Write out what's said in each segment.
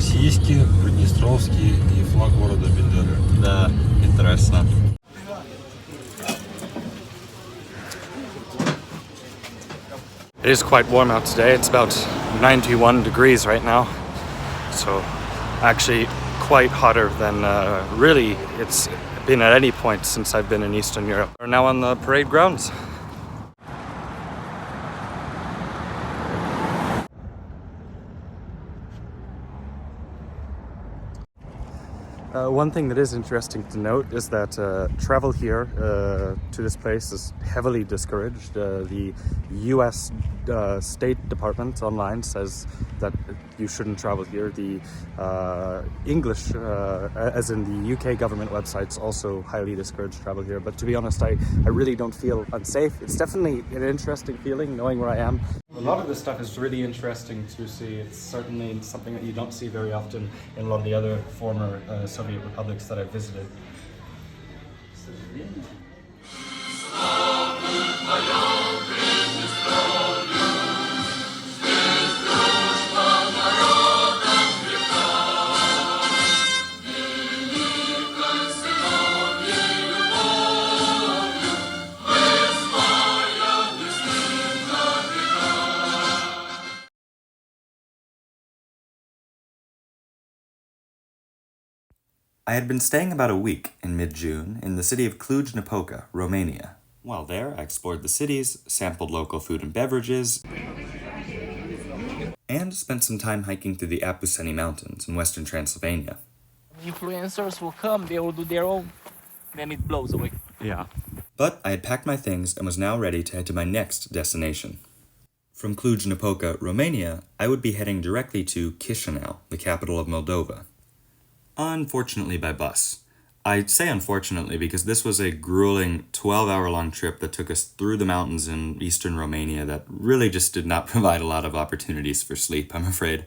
российский, приднестровский и флаг города Бендеры. Да, интересно. It is quite warm out today. It's about 91 degrees right now. So actually quite hotter than really it's been at any point since I've been in Eastern Europe. We're now on the parade grounds. One thing that is interesting to note is that travel here to this place is heavily discouraged. The US State Department online says that you shouldn't travel here. The English, as in the UK government websites, also highly discourage travel here. But to be honest, I really don't feel unsafe. It's definitely an interesting feeling knowing where I am. A lot of this stuff is really interesting to see. It's certainly something that you don't see very often in a lot of the other former Soviet republics that I've visited. I had been staying about a week in mid-June in the city of Cluj-Napoca, Romania. While there, I explored the cities, sampled local food and beverages, and spent some time hiking through the Apuseni Mountains in western Transylvania. Influencers will come, they will do their own, then it blows away. Yeah. But I had packed my things and was now ready to head to my next destination. From Cluj-Napoca, Romania, I would be heading directly to Chisinau, the capital of Moldova. Unfortunately by bus. I say unfortunately because this was a grueling 12-hour-long trip that took us through the mountains in eastern Romania that really just did not provide a lot of opportunities for sleep, I'm afraid.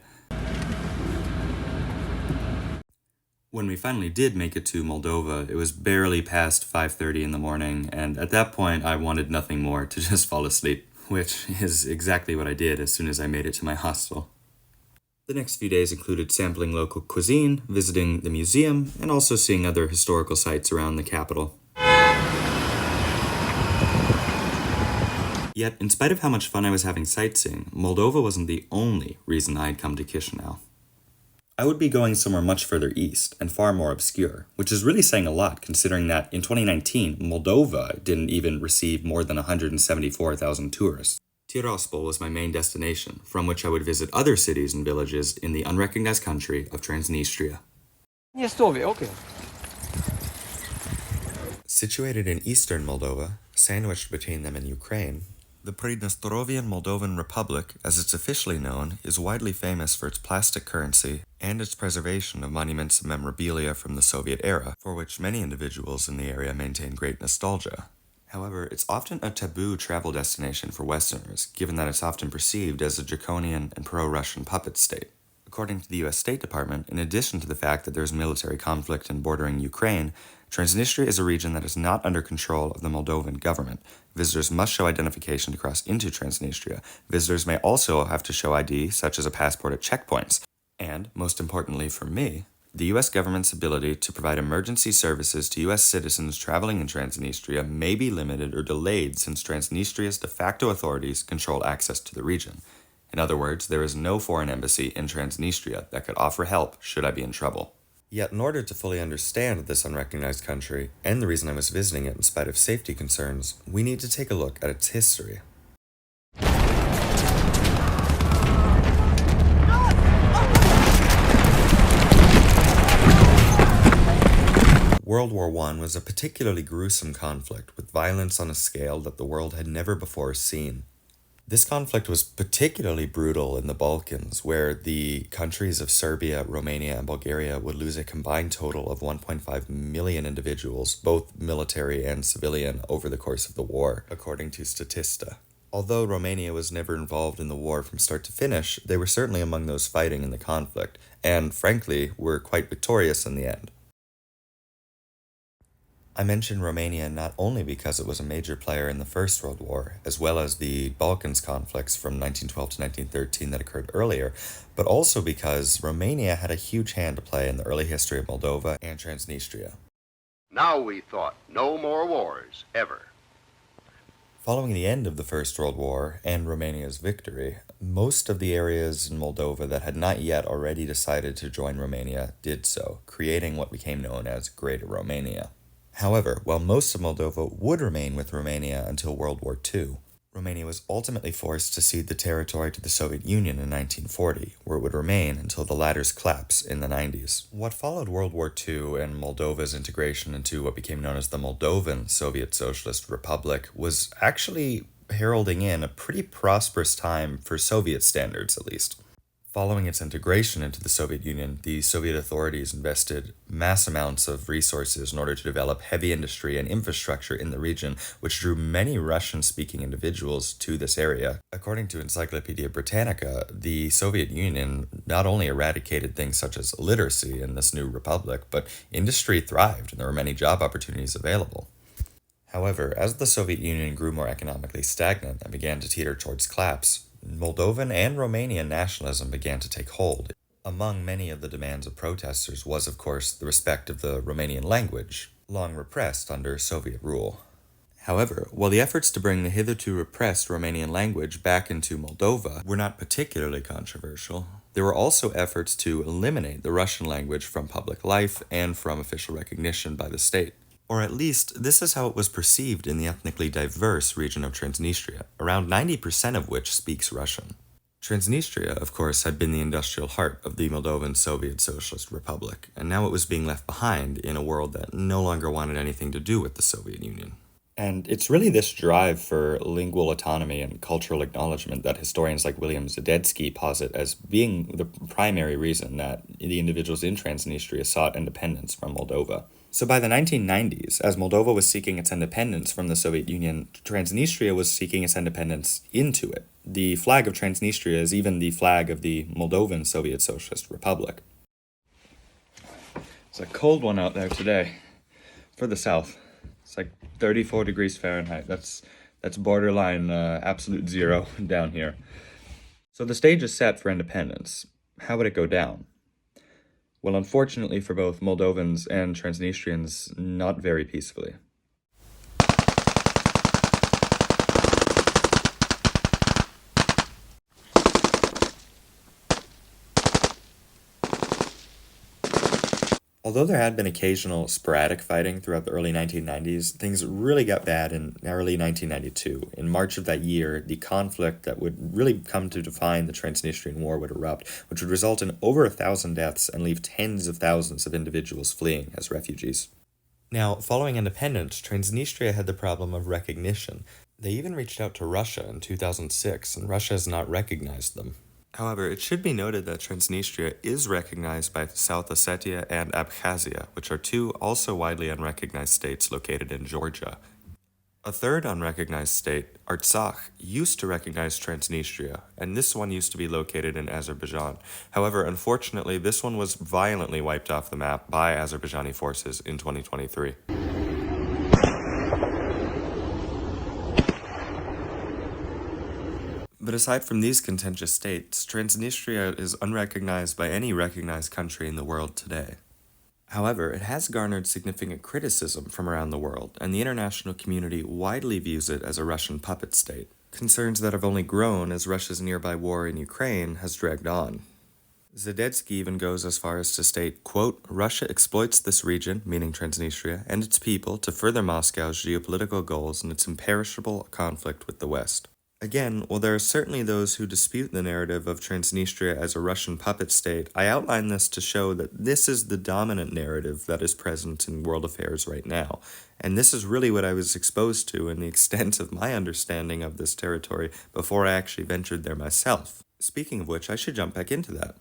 When we finally did make it to Moldova, it was barely past 5:30 in the morning, and at that point I wanted nothing more to just fall asleep, which is exactly what I did as soon as I made it to my hostel. The next few days included sampling local cuisine, visiting the museum, and also seeing other historical sites around the capital. Yet, in spite of how much fun I was having sightseeing, Moldova wasn't the only reason I had come to Chisinau. I would be going somewhere much further east and far more obscure, which is really saying a lot considering that in 2019, Moldova didn't even receive more than 174,000 tourists. Tiraspol was my main destination, from which I would visit other cities and villages in the unrecognized country of Transnistria. Okay. Situated in eastern Moldova, sandwiched between them and Ukraine, the Pridnestrovyan Moldovan Republic, as it's officially known, is widely famous for its plastic currency and its preservation of monuments and memorabilia from the Soviet era, for which many individuals in the area maintain great nostalgia. However, it's often a taboo travel destination for Westerners, given that it's often perceived as a draconian and pro-Russian puppet state. According to the US State Department, in addition to the fact that there's military conflict in bordering Ukraine, Transnistria is a region that is not under control of the Moldovan government. Visitors must show identification to cross into Transnistria. Visitors may also have to show ID, such as a passport at checkpoints. And, most importantly for me, the US government's ability to provide emergency services to US citizens traveling in Transnistria may be limited or delayed since Transnistria's de facto authorities control access to the region. In other words, there is no foreign embassy in Transnistria that could offer help should I be in trouble. Yet in order to fully understand this unrecognized country, and the reason I was visiting it in spite of safety concerns, we need to take a look at its history. World War I was a particularly gruesome conflict with violence on a scale that the world had never before seen. This conflict was particularly brutal in the Balkans, where the countries of Serbia, Romania, and Bulgaria would lose a combined total of 1.5 million individuals, both military and civilian, over the course of the war, according to Statista. Although Romania was never involved in the war from start to finish, they were certainly among those fighting in the conflict, and frankly, were quite victorious in the end. I mention Romania not only because it was a major player in the First World War, as well as the Balkans conflicts from 1912 to 1913 that occurred earlier, but also because Romania had a huge hand to play in the early history of Moldova and Transnistria. Now we thought no more wars, ever. Following the end of the First World War and Romania's victory, most of the areas in Moldova that had not yet already decided to join Romania did so, creating what became known as Greater Romania. However, while most of Moldova would remain with Romania until World War II, Romania was ultimately forced to cede the territory to the Soviet Union in 1940, where it would remain until the latter's collapse in the 90s. What followed World War II and Moldova's integration into what became known as the Moldovan Soviet Socialist Republic was actually heralding in a pretty prosperous time for Soviet standards, at least. Following its integration into the Soviet Union, the Soviet authorities invested mass amounts of resources in order to develop heavy industry and infrastructure in the region, which drew many Russian-speaking individuals to this area. According to Encyclopedia Britannica, the Soviet Union not only eradicated things such as literacy in this new republic, but industry thrived and there were many job opportunities available. However, as the Soviet Union grew more economically stagnant and began to teeter towards collapse, Moldovan and Romanian nationalism began to take hold. Among many of the demands of protesters was, of course, the respect of the Romanian language, long repressed under Soviet rule. However, while the efforts to bring the hitherto repressed Romanian language back into Moldova were not particularly controversial, there were also efforts to eliminate the Russian language from public life and from official recognition by the state. Or at least, this is how it was perceived in the ethnically diverse region of Transnistria, around 90% of which speaks Russian. Transnistria, of course, had been the industrial heart of the Moldovan Soviet Socialist Republic, and now it was being left behind in a world that no longer wanted anything to do with the Soviet Union. And it's really this drive for lingual autonomy and cultural acknowledgement that historians like William Zadetsky posit as being the primary reason that the individuals in Transnistria sought independence from Moldova. So by the 1990s, as Moldova was seeking its independence from the Soviet Union, Transnistria was seeking its independence into it. The flag of Transnistria is even the flag of the Moldovan Soviet Socialist Republic. It's a cold one out there today for the south. It's like 34 degrees Fahrenheit. That's borderline absolute zero down here. So the stage is set for independence. How would it go down? Well, unfortunately for both Moldovans and Transnistrians, not very peacefully. Although there had been occasional sporadic fighting throughout the early 1990s, things really got bad in early 1992. In March of that year, the conflict that would really come to define the Transnistrian War would erupt, which would result in over 1,000 deaths and leave tens of thousands of individuals fleeing as refugees. Now, following independence, Transnistria had the problem of recognition. They even reached out to Russia in 2006, and Russia has not recognized them. However, it should be noted that Transnistria is recognized by South Ossetia and Abkhazia, which are two also widely unrecognized states located in Georgia. A third unrecognized state, Artsakh, used to recognize Transnistria, and this one used to be located in Azerbaijan. However, unfortunately, this one was violently wiped off the map by Azerbaijani forces in 2023. But aside from these contentious states, Transnistria is unrecognized by any recognized country in the world today. However, it has garnered significant criticism from around the world, and the international community widely views it as a Russian puppet state, concerns that have only grown as Russia's nearby war in Ukraine has dragged on. Zadetsky even goes as far as to state, quote, Russia exploits this region, meaning Transnistria, and its people to further Moscow's geopolitical goals and its imperishable conflict with the West. Again, while there are certainly those who dispute the narrative of Transnistria as a Russian puppet state, I outline this to show that this is the dominant narrative that is present in world affairs right now. And this is really what I was exposed to in the extent of my understanding of this territory before I actually ventured there myself. Speaking of which, I should jump back into that.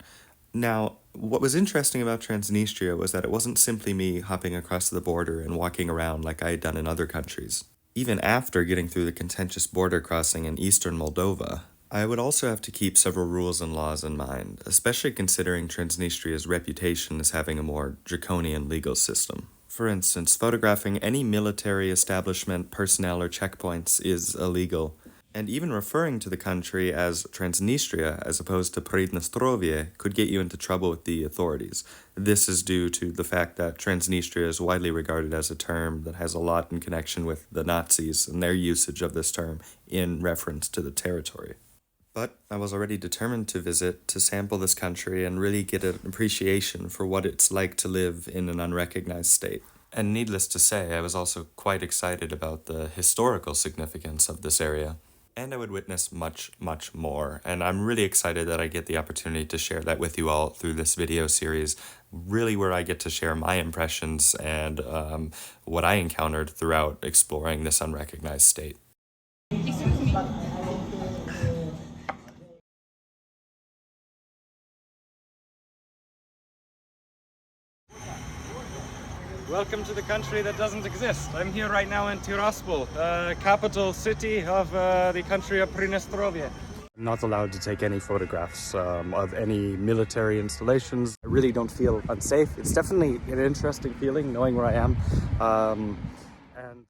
Now, what was interesting about Transnistria was that it wasn't simply me hopping across the border and walking around like I had done in other countries. Even after getting through the contentious border crossing in eastern Moldova, I would also have to keep several rules and laws in mind, especially considering Transnistria's reputation as having a more draconian legal system. For instance, photographing any military establishment, personnel, or checkpoints is illegal. And even referring to the country as Transnistria as opposed to Pridnestrovie could get you into trouble with the authorities. This is due to the fact that Transnistria is widely regarded as a term that has a lot in connection with the Nazis and their usage of this term in reference to the territory. But I was already determined to visit, to sample this country and really get an appreciation for what it's like to live in an unrecognized state. And needless to say, I was also quite excited about the historical significance of this area. And I would witness much, much more. And I'm really excited that I get the opportunity to share that with you all through this video series, really where I get to share my impressions and what I encountered throughout exploring this unrecognized state. Welcome to the country that doesn't exist. I'm here right now in Tiraspol, capital city of the country of Pridnestrovie. I'm not allowed to take any photographs of any military installations. I really don't feel unsafe. It's definitely an interesting feeling knowing where I am. And